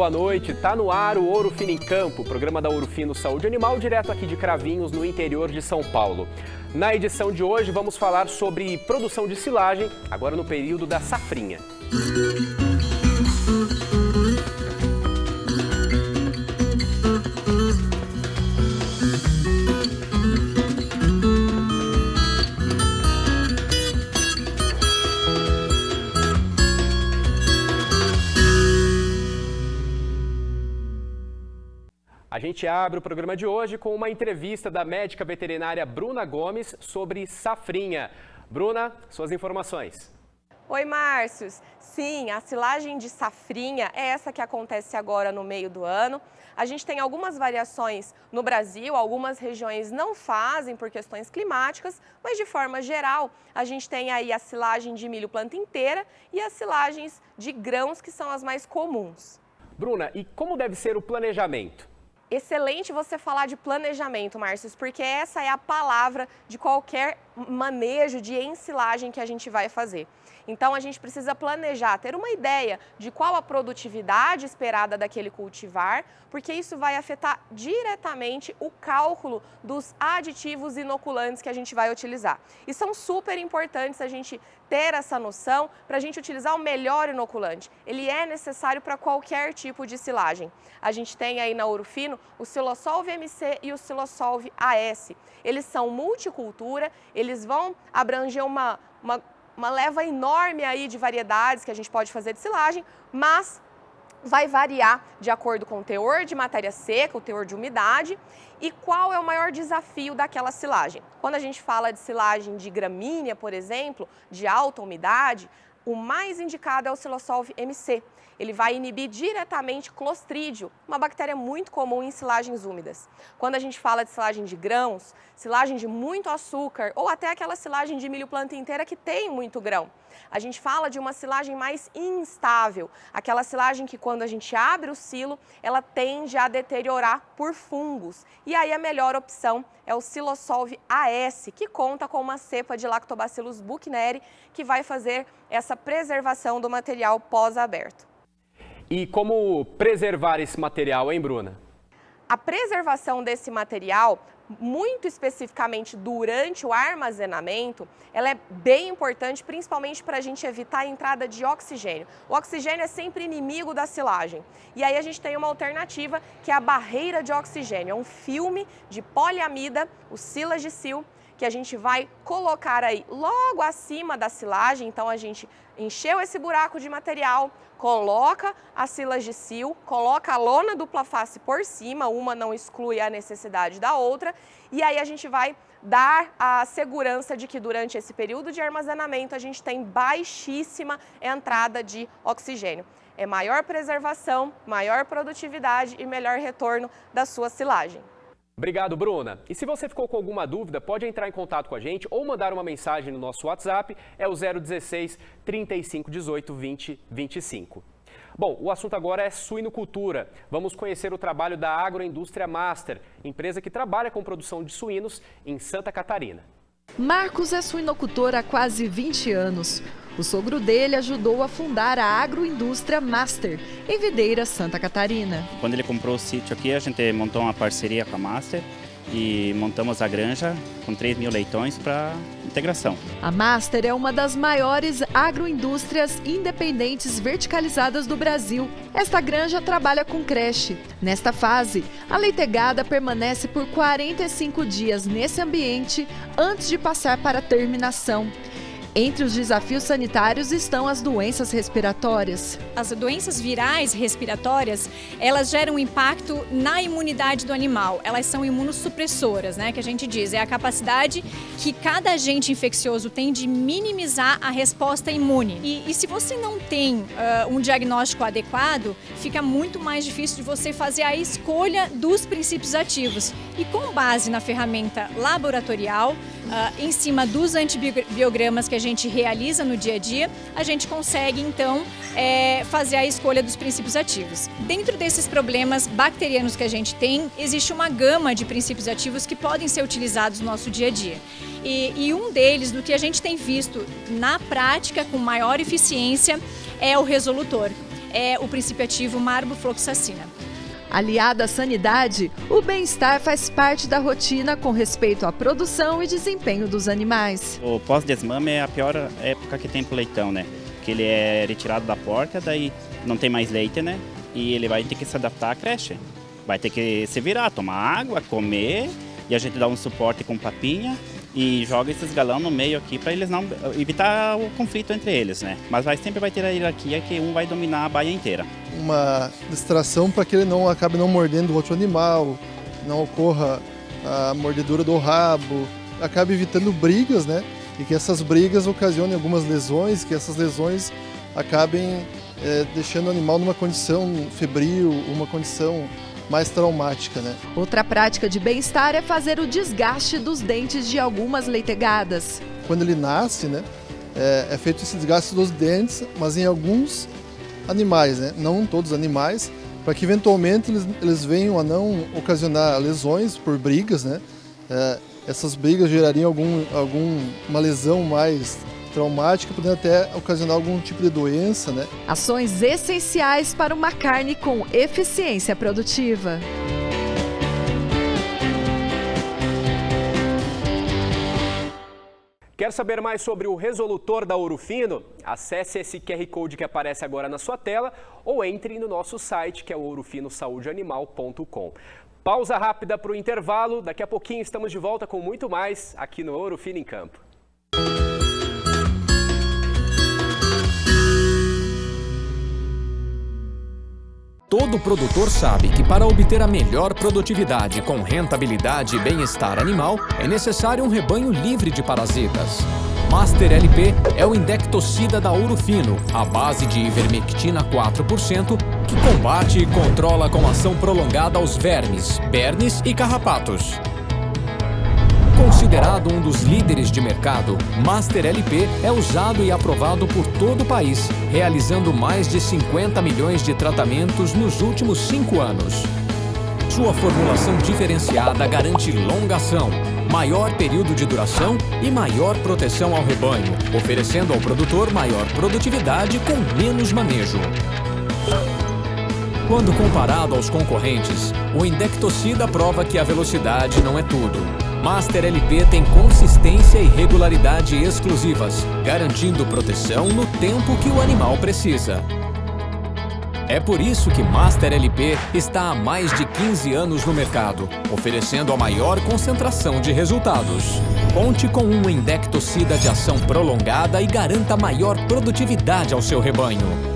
boa noite. Tá no ar o Ouro Fino em Campo, programa da Ouro Fino Saúde Animal, direto aqui de Cravinhos, no interior de São Paulo. Na edição de hoje vamos falar sobre produção de silagem, agora no período da safrinha. A gente abre o programa de hoje com uma entrevista da médica veterinária Bruna Gomes sobre safrinha. Bruna, suas informações. Oi, Márcios. Sim, a silagem de safrinha é essa que acontece agora no meio do ano. A gente tem algumas variações no Brasil, algumas regiões não fazem por questões climáticas, mas de forma geral a gente tem aí a silagem de milho planta inteira e as silagens de grãos, que são as mais comuns. Bruna, e como deve ser o planejamento? Excelente você falar de planejamento, Márcios, porque essa é a palavra de qualquer manejo de ensilagem que a gente vai fazer. Então a gente precisa planejar, ter uma ideia de qual a produtividade esperada daquele cultivar, porque isso vai afetar diretamente o cálculo dos aditivos inoculantes que a gente vai utilizar. E são super importantes a gente ter essa noção para a gente utilizar o melhor inoculante. Ele é necessário para qualquer tipo de silagem. A gente tem aí na Ouro Fino o Silosolv MC e o Silosolv AS. Eles são multicultura, eles vão abranger uma leva enorme aí de variedades que a gente pode fazer de silagem, mas vai variar de acordo com o teor de matéria seca, o teor de umidade e qual é o maior desafio daquela silagem. Quando a gente fala de silagem de gramínea, por exemplo, de alta umidade, o mais indicado é o Silosolv MC. Ele vai inibir diretamente Clostridium, uma bactéria muito comum em silagens úmidas. Quando a gente fala de silagem de grãos, silagem de muito açúcar ou até aquela silagem de milho planta inteira que tem muito grão, a gente fala de uma silagem mais instável, aquela silagem que quando a gente abre o silo, ela tende a deteriorar por fungos. E aí a melhor opção é o Silosolv AS, que conta com uma cepa de Lactobacillus buchneri, que vai fazer essa preservação do material pós-aberto. E como preservar esse material, hein, Bruna? A preservação desse material, muito especificamente durante o armazenamento, ela é bem importante, principalmente para a gente evitar a entrada de oxigênio. O oxigênio é sempre inimigo da silagem. E aí a gente tem uma alternativa que é a barreira de oxigênio. É um filme de poliamida, o Silagicil, que a gente vai colocar aí logo acima da silagem. Então a gente encheu esse buraco de material, coloca a Silagicil, coloca a lona dupla face por cima, uma não exclui a necessidade da outra, e aí a gente vai dar a segurança de que durante esse período de armazenamento a gente tem baixíssima entrada de oxigênio. É maior preservação, maior produtividade e melhor retorno da sua silagem. Obrigado, Bruna. E se você ficou com alguma dúvida, pode entrar em contato com a gente ou mandar uma mensagem no nosso WhatsApp, é o 016 35 18 20 25. Bom, o assunto agora é suinocultura. Vamos conhecer o trabalho da Agroindústria Master, empresa que trabalha com produção de suínos em Santa Catarina. Marcos é suinocultor há quase 20 anos. O sogro dele ajudou a fundar a Agroindústria Master, em Videira, Santa Catarina. Quando ele comprou o sítio aqui, a gente montou uma parceria com a Master e montamos a granja com 3.000 leitões para integração. A Master é uma das maiores agroindústrias independentes verticalizadas do Brasil. Esta granja trabalha com creche. Nesta fase, a leitegada permanece por 45 dias nesse ambiente antes de passar para a terminação. Entre os desafios sanitários estão as doenças respiratórias. As doenças virais respiratórias, elas geram impacto na imunidade do animal. Elas são imunossupressoras, né? Que a gente diz, é a capacidade que cada agente infeccioso tem de minimizar a resposta imune. E se você não tem um diagnóstico adequado, fica muito mais difícil de você fazer a escolha dos princípios ativos. E com base na ferramenta laboratorial, em cima dos antibiogramas que a gente realiza no dia a dia, a gente consegue então fazer a escolha dos princípios ativos. Dentro desses problemas bacterianos que a gente tem, existe uma gama de princípios ativos que podem ser utilizados no nosso dia a dia. E um deles, do que a gente tem visto na prática com maior eficiência, é o resolutor. é o princípio ativo marbofloxacina. Aliada à sanidade, o bem-estar faz parte da rotina com respeito à produção e desempenho dos animais. O pós-desmame é a pior época que tem pro leitão, né? Que ele é retirado da porca, daí não tem mais leite, né? E ele vai ter que se adaptar à creche. Vai ter que se virar, tomar água, comer, e a gente dá um suporte com papinha e joga esses galão no meio aqui para eles não evitar o conflito entre eles, né? Mas sempre vai ter a hierarquia que um vai dominar a baia inteira. Uma distração para que ele não acabe não mordendo o outro animal, não ocorra a mordedura do rabo, acabe evitando brigas, né? E que essas brigas ocasionem algumas lesões, que essas lesões acabem deixando o animal numa condição febril, uma condição mais traumática, né? Outra prática de bem-estar é fazer o desgaste dos dentes de algumas leitegadas. Quando ele nasce, né, é feito esse desgaste dos dentes, mas em alguns animais, né? Não em todos os animais, para que eventualmente eles venham a não ocasionar lesões por brigas, né? Essas brigas gerariam uma lesão mais traumática, podendo até ocasionar algum tipo de doença, né? Ações essenciais para uma carne com eficiência produtiva. Quer saber mais sobre o resolutor da Ouro Fino? Acesse esse QR Code que aparece agora na sua tela ou entre no nosso site, que é ourofinosaudeanimal.com. Pausa rápida para o intervalo. Daqui a pouquinho estamos de volta com muito mais aqui no Ouro Fino em Campo. Todo produtor sabe que para obter a melhor produtividade com rentabilidade e bem-estar animal, é necessário um rebanho livre de parasitas. Master LP é o indectocida da Ouro Fino, à base de ivermectina 4%, que combate e controla com ação prolongada aos vermes, bernes e carrapatos. Considerado um dos líderes de mercado, Master LP é usado e aprovado por todo o país, realizando mais de 50 milhões de tratamentos nos últimos 5 anos. Sua formulação diferenciada garante longa ação, maior período de duração e maior proteção ao rebanho, oferecendo ao produtor maior produtividade com menos manejo. Quando comparado aos concorrentes, o indectocida prova que a velocidade não é tudo. Master LP tem consistência e regularidade exclusivas, garantindo proteção no tempo que o animal precisa. É por isso que Master LP está há mais de 15 anos no mercado, oferecendo a maior concentração de resultados. Conte com um indectocida de ação prolongada e garanta maior produtividade ao seu rebanho.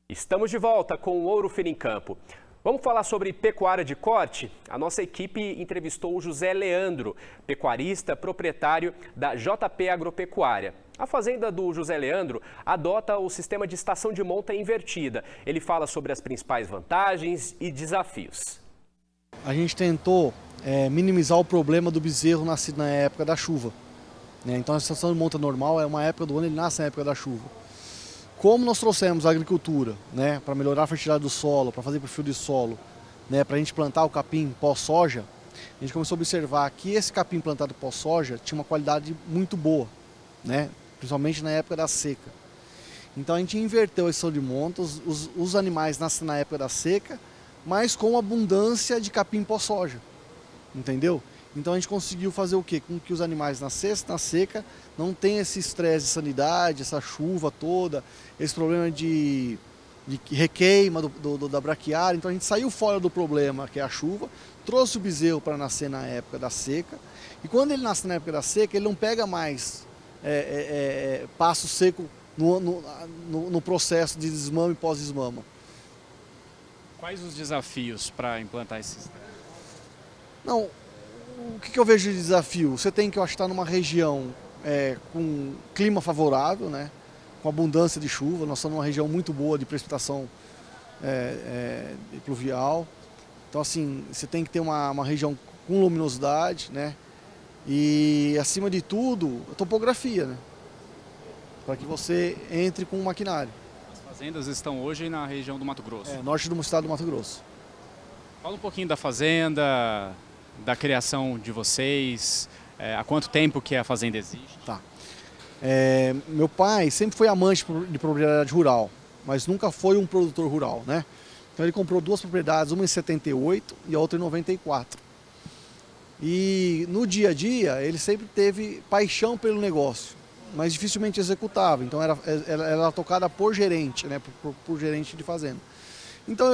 Estamos de volta com o Ouro Fino em Campo. Vamos falar sobre pecuária de corte? A nossa equipe entrevistou o José Leandro, pecuarista, proprietário da JP Agropecuária. A fazenda do José Leandro adota o sistema de estação de monta invertida. Ele fala sobre as principais vantagens e desafios. A gente tentou minimizar o problema do bezerro nascido na época da chuva, né? Então a estação de monta normal é uma época do ano, ele nasce na época da chuva. Como nós trouxemos a agricultura, né, para melhorar a fertilidade do solo, para fazer perfil de solo, né, para a gente plantar o capim pós-soja, a gente começou a observar que esse capim plantado pós-soja tinha uma qualidade muito boa, né, principalmente na época da seca. Então a gente inverteu a estação de monta, os animais nascem na época da seca, mas com abundância de capim pós-soja, entendeu? Então a gente conseguiu fazer o quê? Com que os animais nascessem na seca, não tem esse estresse de sanidade, essa chuva toda, esse problema de requeima da braquiária. Então a gente saiu fora do problema, que é a chuva, trouxe o bezerro para nascer na época da seca. E quando ele nasce na época da seca, ele não pega mais pasto seco no processo de desmame e pós-desmama. Quais os desafios para implantar esse sistema? Não, o que eu vejo de desafio? Você tem que, eu acho, estar numa região com clima favorável, né? Com abundância de chuva. Nós estamos numa região muito boa de precipitação pluvial. Então, assim, você tem que ter uma região com luminosidade, né? E, acima de tudo, a topografia, né? Para que você entre com o maquinário. As fazendas estão hoje na região do Mato Grosso. Norte do estado do Mato Grosso. Fala um pouquinho da fazenda, da criação de vocês, há quanto tempo que a fazenda existe? Tá. Meu pai sempre foi amante de propriedade rural, mas nunca foi um produtor rural, né? Então ele comprou 2 propriedades, uma em 78 e a outra em 94. E no dia a dia ele sempre teve paixão pelo negócio, mas dificilmente executava. Então ela era tocada por gerente, né? Por gerente de fazenda. Então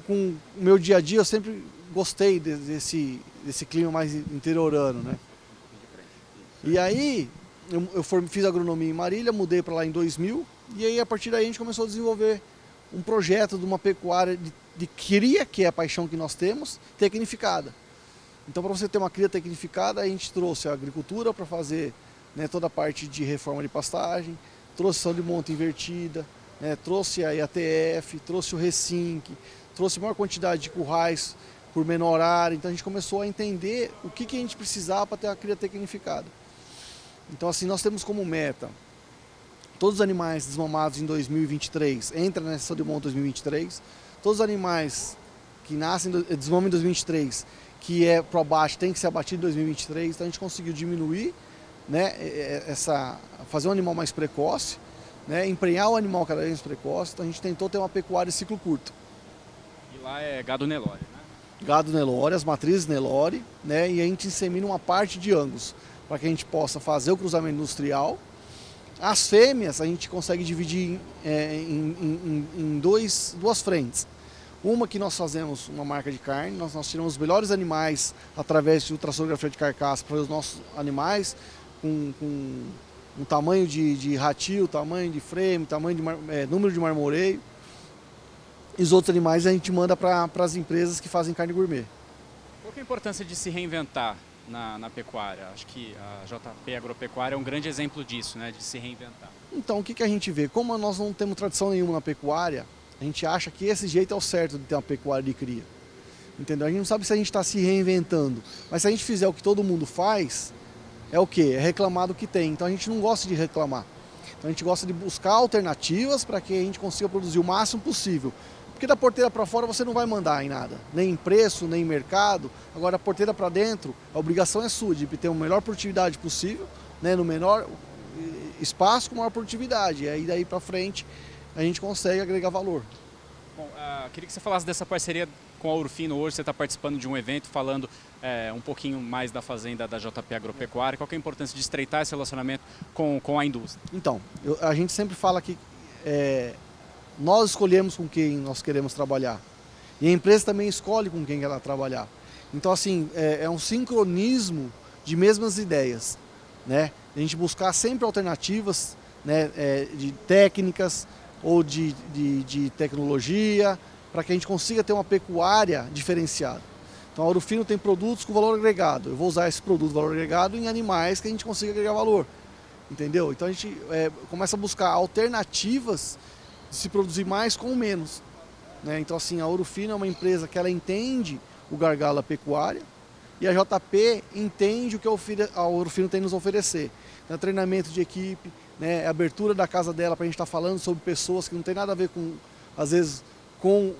com o meu dia a dia eu sempre gostei desse clima mais interiorano, né? E aí eu fiz agronomia em Marília, mudei para lá em 2000 e aí a partir daí a gente começou a desenvolver um projeto de uma pecuária de cria, que é a paixão que nós temos, tecnificada. Então, para você ter uma cria tecnificada, a gente trouxe a agricultura para fazer, né, toda a parte de reforma de pastagem, trouxe ação de monta invertida, né, trouxe a IATF, trouxe o Resync, trouxe maior quantidade de currais por menor área. Então a gente começou a entender o que a gente precisava para ter a cria tecnificada. Então assim, nós temos como meta, todos os animais desmamados em 2023, entra nessa ação de monta 2023, todos os animais que nascem, desmamam em 2023, que é para baixo, tem que ser abatido em 2023, então a gente conseguiu diminuir, né, fazer um animal mais precoce, né, emprenhar o animal cada vez mais precoce. Então a gente tentou ter uma pecuária de ciclo curto. E lá é gado Nelore, né? Gado Nelore, as matrizes Nelore, né, e a gente insemina uma parte de Angus, para que a gente possa fazer o cruzamento industrial. As fêmeas a gente consegue dividir em duas frentes. Uma que nós fazemos uma marca de carne, nós tiramos os melhores animais através de ultrassonografia de carcaça para os nossos animais, com um tamanho de ratil, tamanho de frame, tamanho de número de marmoreio. E os outros animais a gente manda para as empresas que fazem carne gourmet. Qual que é a importância de se reinventar na pecuária? Acho que a JP Agropecuária é um grande exemplo disso, né, de se reinventar. Então, o que a gente vê? Como nós não temos tradição nenhuma na pecuária, a gente acha que esse jeito é o certo de ter uma pecuária de cria. Entendeu? A gente não sabe se a gente está se reinventando, mas se a gente fizer o que todo mundo faz, é o quê? É reclamar do que tem. Então a gente não gosta de reclamar. Então a gente gosta de buscar alternativas para que a gente consiga produzir o máximo possível. Porque da porteira para fora você não vai mandar em nada, nem em preço, nem em mercado. Agora da porteira para dentro, a obrigação é sua de ter a melhor produtividade possível, né, no menor espaço com maior produtividade. E aí daí para frente a gente consegue agregar valor. Bom, queria que você falasse dessa parceria com a Ouro Fino. Hoje você está participando de um evento falando um pouquinho mais da fazenda da JP Agropecuária. Qual que é a importância de estreitar esse relacionamento com a indústria? Então, a gente sempre fala que nós escolhemos com quem nós queremos trabalhar. E a empresa também escolhe com quem ela vai trabalhar. Então, assim, é um sincronismo de mesmas ideias, né? A gente buscar sempre alternativas, né, de técnicas ou de tecnologia, para que a gente consiga ter uma pecuária diferenciada. Então a Ouro Fino tem produtos com valor agregado. Eu vou usar esse produto de valor agregado em animais que a gente consiga agregar valor. Entendeu? Então a gente começa a buscar alternativas de se produzir mais com menos. Né? Então assim, a Ouro Fino é uma empresa que ela entende o gargalo da pecuária e a JP entende o que a Ouro Fino tem a nos oferecer. Então, treinamento de equipe, né, a abertura da casa dela para a gente estar falando sobre pessoas que não tem nada a ver com, às vezes, com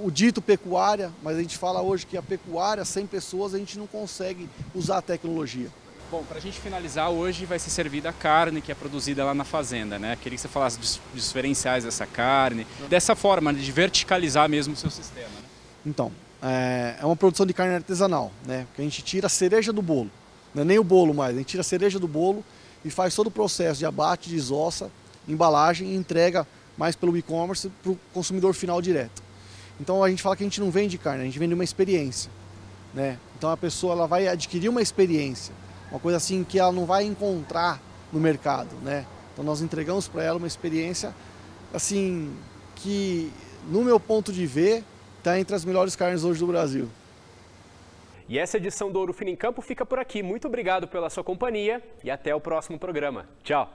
o dito pecuária, mas a gente fala hoje que a pecuária, sem pessoas, a gente não consegue usar a tecnologia. Bom, para a gente finalizar, hoje vai ser servida a carne que é produzida lá na fazenda, né? Queria que você falasse dos diferenciais dessa carne, dessa forma de verticalizar mesmo o seu sistema. Né? Então, é uma produção de carne artesanal, né? Que a gente tira a cereja do bolo, não é nem o bolo mais, a gente tira a cereja do bolo e faz todo o processo de abate, desossa, embalagem e entrega mais pelo e-commerce para o consumidor final direto. Então a gente fala que a gente não vende carne, a gente vende uma experiência, né? Então a pessoa ela vai adquirir uma experiência, uma coisa assim que ela não vai encontrar no mercado, né? Então nós entregamos para ela uma experiência assim que, no meu ponto de ver, está entre as melhores carnes hoje do Brasil. E essa edição do Ouro Fino em Campo fica por aqui. Muito obrigado pela sua companhia e até o próximo programa. Tchau!